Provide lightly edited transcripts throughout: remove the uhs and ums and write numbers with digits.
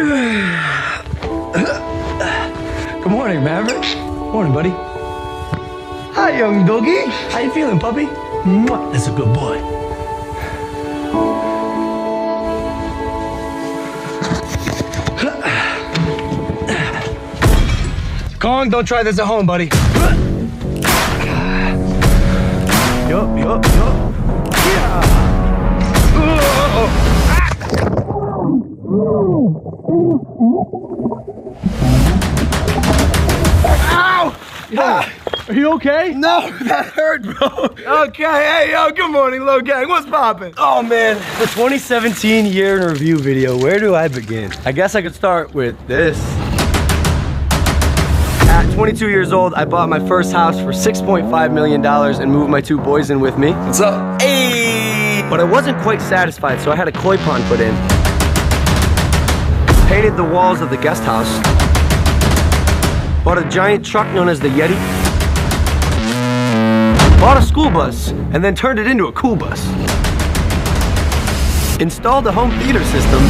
Good morning, Maverick. Morning, buddy. Hi, young doggy. How you feeling, puppy? Mwah. That's a good boy. Kong, don't try this at home, buddy. Yup. Yeah. Ow! Are you okay? No, that hurt, bro. Okay, hey, yo, good morning, Logan. What's poppin'? Oh, man, the 2017 year in review video, where do I begin? I guess I could start with this. At 22 years old, I bought my first house for $6.5 million and moved my 2 boys in with me. What's up? Hey! But I wasn't quite satisfied, so I had a koi pond put in. Painted the walls of the guest house. Bought a giant truck known as the Yeti. Bought a school bus, and then turned it into a cool bus. Installed a home theater system.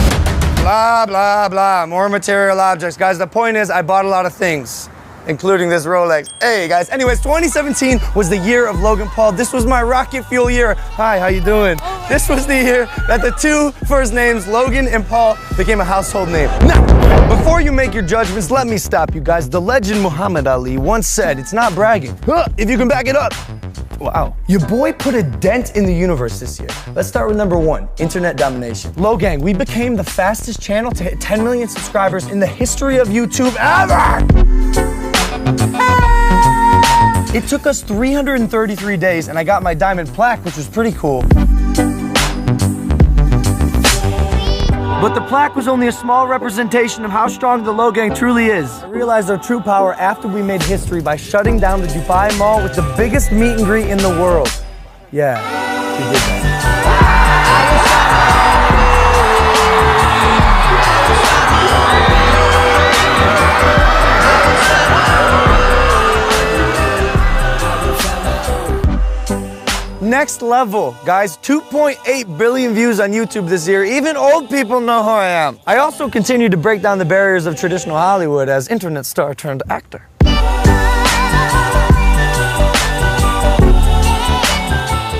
Blah, blah, blah. More material objects. Guys, the point is I bought a lot of things, including this Rolex. Hey, guys. Anyways, 2017 was the year of Logan Paul. This was my rocket fuel year. Hi, how you doing? This was the year that the 2 first names, Logan and Paul, became a household name. Now, before you make your judgments, let me stop you guys. The legend Muhammad Ali once said, it's not bragging, if you can back it up. Wow. Your boy put a dent in the universe this year. Let's start with number 1, internet domination. Logang, we became the fastest channel to hit 10 million subscribers in the history of YouTube ever! It took us 333 days and I got my diamond plaque, which was pretty cool. But the plaque was only a small representation of how strong the Logang truly is. I realized our true power after we made history by shutting down the Dubai Mall with the biggest meet and greet in the world. Yeah, we did that. Next level, guys, 2.8 billion views on YouTube this year. Even old people know who I am. I also continue to break down the barriers of traditional Hollywood as internet star turned actor.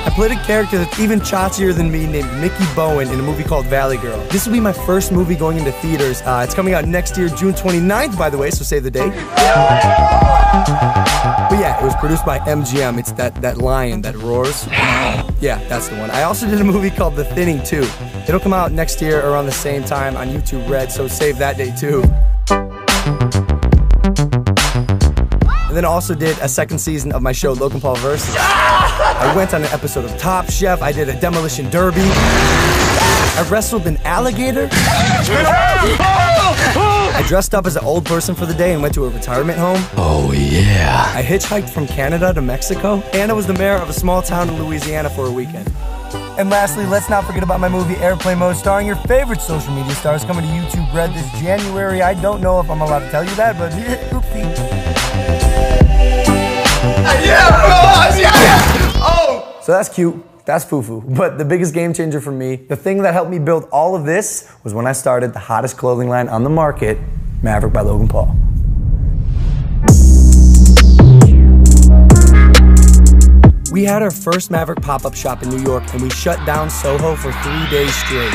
I played a character that's even chottier than me named Mickey Bowen in a movie called Valley Girl. This will be my first movie going into theaters. It's coming out next year, June 29th, by the way, so save the date. But yeah, it was produced by MGM. It's that lion that roars. Yeah, that's the one. I also did a movie called The Thinning 2. It'll come out next year around the same time on YouTube Red, so save that day too. And then I also did a 2nd season of my show, Logan Paul Versus. I went on an episode of Top Chef. I did a demolition derby. I wrestled an alligator. I dressed up as an old person for the day and went to a retirement home. Oh, yeah. I hitchhiked from Canada to Mexico. And I was the mayor of a small town in Louisiana for a weekend. And lastly, let's not forget about my movie Airplane Mode, starring your favorite social media stars, coming to YouTube Red this January. I don't know if I'm allowed to tell you that, but oopsie. Yeah! Oh! So that's cute. That's foo-foo. But the biggest game changer for me, the thing that helped me build all of this, was when I started the hottest clothing line on the market, Maverick by Logan Paul. We had our first Maverick pop-up shop in New York, and we shut down Soho for 3 days straight.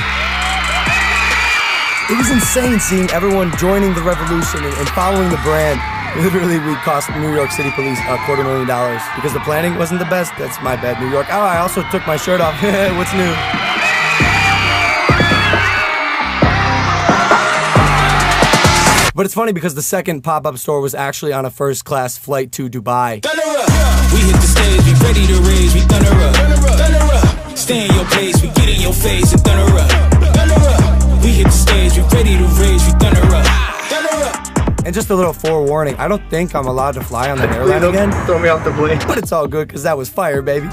It was insane seeing everyone joining the revolution and following the brand. Literally, we cost New York City police $250,000 because the planning wasn't the best. That's my bad, New York. Oh, I also took my shirt off. What's new? But it's funny because the second pop-up store was actually on a first-class flight to Dubai. We hit the stage, we ready to raise, we thunder up. Stay in your place, we get in your face and thunder up. We hit the stage, we ready to raise, we thunder up. And just a little forewarning, I don't think I'm allowed to fly on that airline again. Throw me off the plane. But it's all good, because that was fire, baby.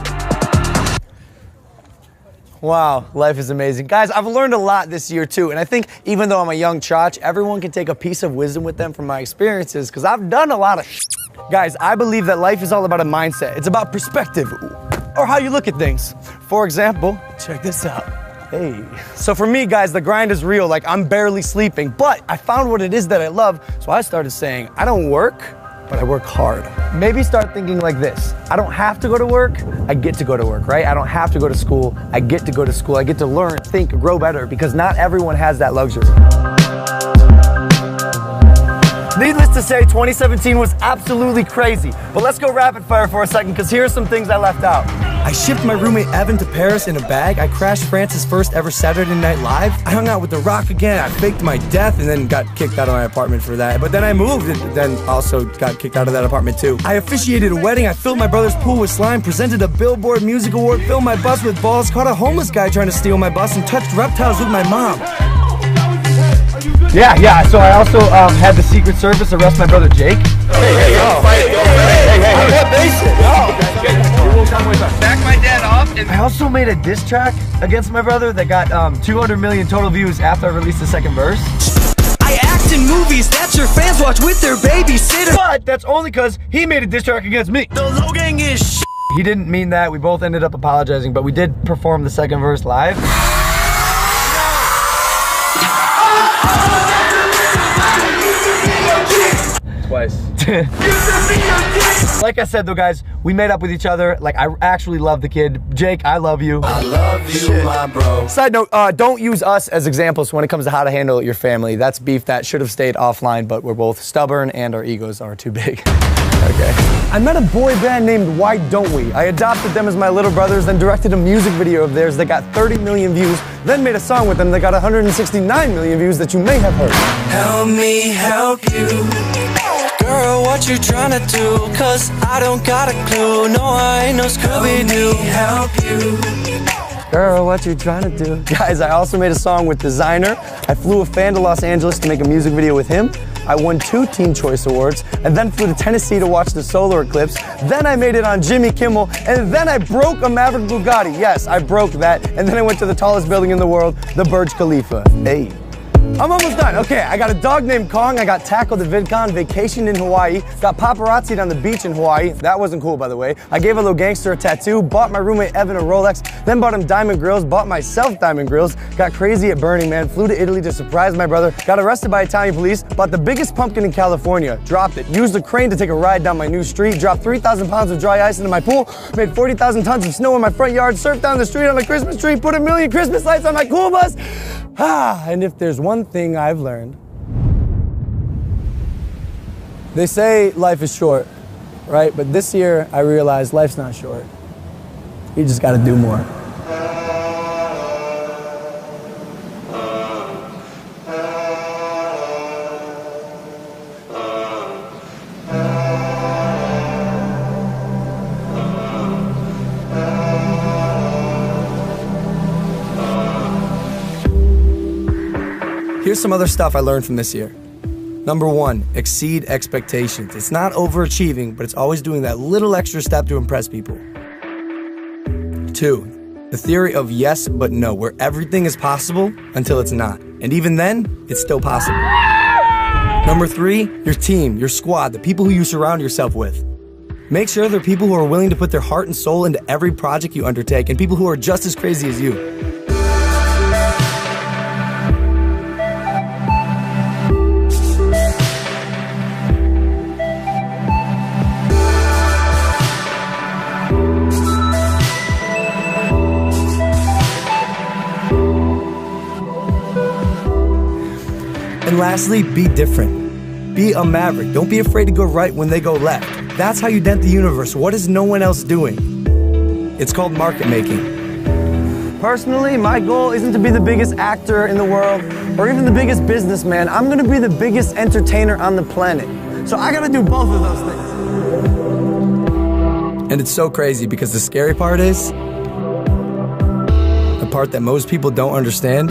Wow, life is amazing. Guys, I've learned a lot this year, too. And I think even though I'm a young chotch, everyone can take a piece of wisdom with them from my experiences, because I've done a lot of Guys, I believe that life is all about a mindset. It's about perspective, or how you look at things. For example, check this out. Hey. So for me, guys, the grind is real. Like, I'm barely sleeping, but I found what it is that I love. So I started saying, I don't work, but I work hard. Maybe start thinking like this. I don't have to go to work, I get to go to work, right? I don't have to go to school, I get to go to school. I get to learn, think, grow better, because not everyone has that luxury. Needless to say, 2017 was absolutely crazy. But let's go rapid fire for a second, because here are some things I left out. I shipped my roommate Evan to Paris in a bag. I crashed France's first ever Saturday Night Live. I hung out with The Rock again. I faked my death and then got kicked out of my apartment for that. But then I moved and then also got kicked out of that apartment too. I officiated a wedding. I filled my brother's pool with slime, presented a Billboard Music Award, filled my bus with balls, caught a homeless guy trying to steal my bus, and touched reptiles with my mom. Yeah, so I also had the Secret Service arrest my brother Jake. Hey, Back my dad off. I also made a diss track against my brother that got 200 million total views after I released the second verse. I act in movies that your fans watch with their babysitter. But that's only because he made a diss track against me. The Logan is shit. He didn't mean that. We both ended up apologizing, but we did perform the second verse live. Twice. Like I said though, guys, we made up with each other. Like, I actually love the kid. Jake, I love you. I love you, my bro. Side note, don't use us as examples when it comes to how to handle your family. That's beef that should have stayed offline, but we're both stubborn and our egos are too big. Okay. I met a boy band named Why Don't We? I adopted them as my little brothers, then directed a music video of theirs that got 30 million views, then made a song with them that got 169 million views that you may have heard. Help me help you. Girl, what you tryna do? Cause I don't got a clue. No, I ain't no Scooby-Doo. Help you. Girl, what you trying to do? Guys, I also made a song with Designer. I flew a fan to Los Angeles to make a music video with him. I won 2 Teen Choice Awards, and then flew to Tennessee to watch the solar eclipse. Then I made it on Jimmy Kimmel, and then I broke a Maverick Bugatti. Yes, I broke that, and then I went to the tallest building in the world, the Burj Khalifa. Hey. I'm almost done. Okay, I got a dog named Kong. I got tackled at VidCon, vacationed in Hawaii, got paparazzi'd on the beach in Hawaii. That wasn't cool, by the way. I gave a little gangster a tattoo, bought my roommate Evan a Rolex, then bought him diamond grills, bought myself diamond grills, got crazy at Burning Man, flew to Italy to surprise my brother, got arrested by Italian police, bought the biggest pumpkin in California, dropped it, used a crane to take a ride down my new street, dropped 3,000 pounds of dry ice into my pool, made 40,000 tons of snow in my front yard, surfed down the street on a Christmas tree, put 1 million Christmas lights on my cool bus. And if there's one thing I've learned, they say life is short, right? But this year I realized life's not short. You just gotta do more. Here's some other stuff I learned from this year. Number 1, exceed expectations. It's not overachieving, but it's always doing that little extra step to impress people. 2, the theory of yes but no, where everything is possible until it's not. And even then, it's still possible. Number 3, your team, your squad, the people who you surround yourself with. Make sure they're people who are willing to put their heart and soul into every project you undertake, and people who are just as crazy as you. And lastly, be different. Be a maverick. Don't be afraid to go right when they go left. That's how you dent the universe. What is no one else doing? It's called market making. Personally, my goal isn't to be the biggest actor in the world or even the biggest businessman. I'm gonna be the biggest entertainer on the planet. So I gotta do both of those things. And it's so crazy because the scary part is, the part that most people don't understand,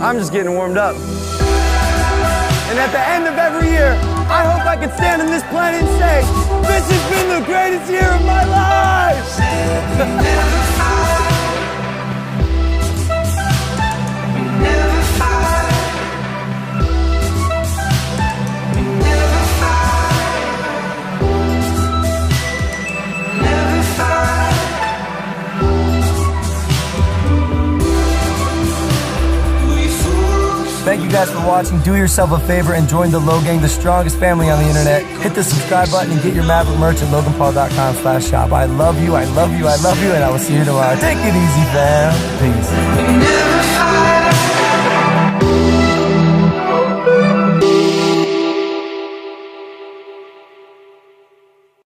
I'm just getting warmed up. And at the end of every year, I hope I can stand on this planet and say, this has been the greatest year of my life! Thank you guys for watching. Do yourself a favor and join the Logang, the strongest family on the internet. Hit the subscribe button and get your Maverick merch at loganpaul.com/shop. I love you, I love you, I love you, and I will see you tomorrow. Take it easy, fam. Peace.